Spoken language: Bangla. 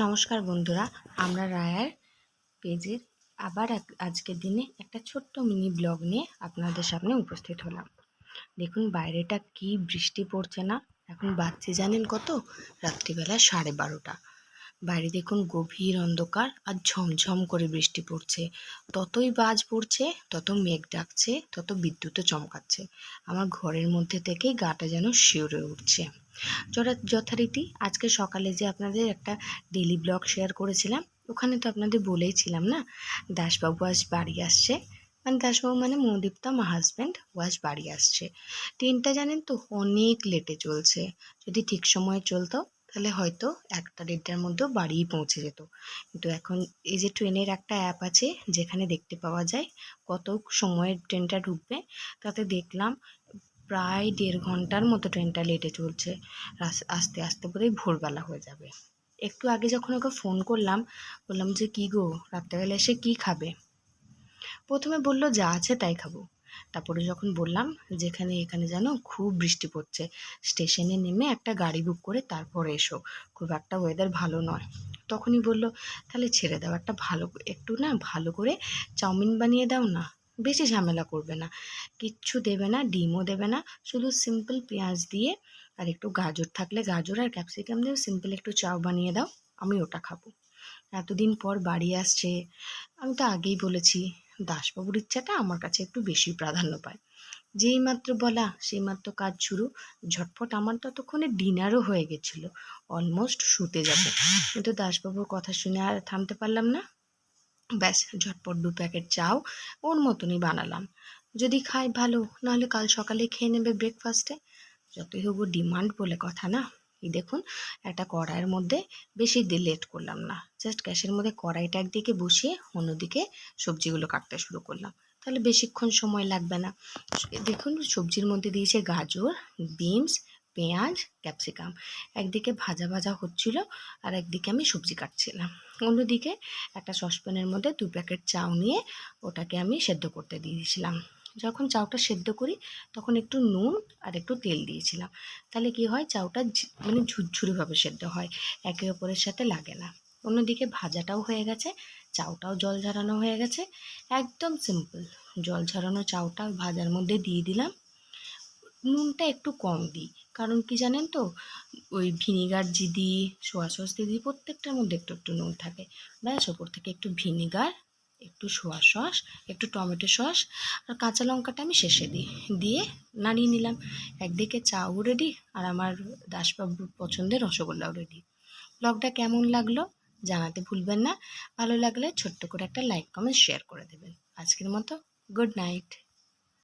নমস্কার বন্ধুরা, আমরা রায়ার পেজের আবার আজকের দিনে একটা ছোট্ট মিনি ব্লগ নিয়ে আপনাদের সামনে উপস্থিত হলাম। দেখুন বাইরেটা কি বৃষ্টি পড়ছে না। এখন বাজছে জানেন কত? রাত্রিবেলা 12:30। বাইরে দেখুন গভীর অন্ধকার আর ঝমঝম করে বৃষ্টি পড়ছে। ততই বাজ পড়ছে, তত মেঘ ডাকছে, তত বিদ্যুৎও চমকাচ্ছে। আমার ঘরের মধ্যে থেকেই গাটা যেন শিউরে উঠছে। যথারীতি আজকে সকালে যে আপনাদের একটা ডেইলি ব্লগ শেয়ার করেছিলাম, ওখানে তো আপনাদের বলেইছিলাম না, দাসবাবু আজ বাড়ি আসছে। মানে দাসবাবু মানে মনোদীপ্তা, আমার হাজব্যান্ড, ও আজ বাড়ি আসছে। ট্রেনটা জানেন তো অনেক লেটে চলছে। যদি ঠিক সময়ে চলতো তাহলে হয়তো 1টা-1:30টার মধ্যেও বাড়িই পৌঁছে যেত। কিন্তু এখন এই যে ট্রেনের একটা অ্যাপ আছে যেখানে দেখতে পাওয়া যায় কত সময়ে ট্রেনটা ঢুকবে, তাতে দেখলাম প্রায় 1.5 ঘন্টার মতো ট্রেনটা লেটে চলছে। আস্তে আস্তে বোধহয় ভোরবেলা হয়ে যাবে। একটু আগে যখন ওকে ফোন করলাম, বললাম যে কী গো, রাত্রেবেলা এসে কী খাবে? প্রথমে বলল যা আছে তাই খাবো। তারপরে যখন বললাম যেখানে এখানে যেন খুব বৃষ্টি পড়ছে, স্টেশনে নেমে একটা গাড়ি বুক করে তারপরে এসো, খুব একটা ওয়েদার ভালো নয়, তখনই বলল তাহলে ছেড়ে দাও, একটা একটু না ভালো করে চাউমিন বানিয়ে দাও না, বেশি ঝামেলা করবে না, কিচ্ছু দেবে না, ডিমও দেবে না, শুধু সিম্পল পেঁয়াজ দিয়ে আর একটু গাজর থাকলে গাজর আর ক্যাপসিকাম দিয়ে সিম্পল একটু চাউ বানিয়ে দাও, আমি ওটা খাবো। এতদিন পর বাড়ি আসছে। আমি তো আগেই বলেছি, দাসবাবুর ইচ্ছাটা আমার কাছে একটু বেশি প্রাধান্য পায়। যেই মাত্র বলা সেই মাত্র কাজ শুরু। ঝটপট আমার ততক্ষণে ডিনারও হয়ে গেছিলো, অলমোস্ট শুতে যাব, কিন্তু দাসবাবুর কথা শুনে আর থামতে পারলাম না। ব্যাস ঝটপট 2 প্যাকেট চাও ওর মতনই বানালাম। যদি খাই ভালো, নাহলে কাল সকালে খেয়ে নেবে ব্রেকফাস্টে। যতই হোক ডিমান্ড বলে কথা না। এই দেখুন, একটা কড়াইয়ের মধ্যে বেশি লেট করলাম না, জাস্ট গ্যাসের মধ্যে কড়াইটা একদিকে বসিয়ে অন্যদিকে সবজিগুলো কাটতে শুরু করলাম, তাহলে বেশিক্ষণ সময় লাগবে না। দেখুন সবজির মধ্যে দিয়েছে গাজর, বিনস, পেঁয়াজ, ক্যাপসিকাম। একদিকে ভাজা ভাজা হচ্ছিল আর একদিকে আমি সবজি কাটছিলাম। অন্যদিকে একটা সসপ্যানের মধ্যে 2 প্যাকেট চাউ নিয়ে ওটাকে আমি সেদ্ধ করতে দিয়েছিলাম। যখন চাউটা সেদ্ধ করি তখন একটু নুন আর একটু তেল দিয়েছিলাম, তাহলে কি হয়, চাউটা মানে ঝুরঝুরিভাবে সেদ্ধ হয়, একে অপরের সাথে লাগে না। অন্যদিকে ভাজাটাও হয়ে গেছে, চাউটাও জল ঝরানো হয়ে গেছে। একদম সিম্পল, জল ঝরানো চাউটা ভাজার মধ্যে দিয়ে দিলাম। নুনটা একটু কম দিই, কারণ কি জানেন তো, ওই ভিনিগার দিই, সোয়া সস দিই, প্রত্যেকটার মধ্যে একটু একটু নুন থাকে। ব্যাস ওপর থেকে একটু ভিনিগার, একটু সোয়া সস, একটু টমেটো সস আর কাঁচা লঙ্কাটা আমি শেষে দিই, দিয়ে নাড়িয়ে নিলাম। একদিকে চাও রেডি আর আমার দাসবাবুর পছন্দের রসগোল্লাও রেডি। ব্লগটা কেমন লাগলো জানাতে ভুলবেন না। ভালো লাগলে ছোট্ট করে একটা লাইক, কমেন্ট, শেয়ার করে দেবেন। আজকের মতো গুড নাইট।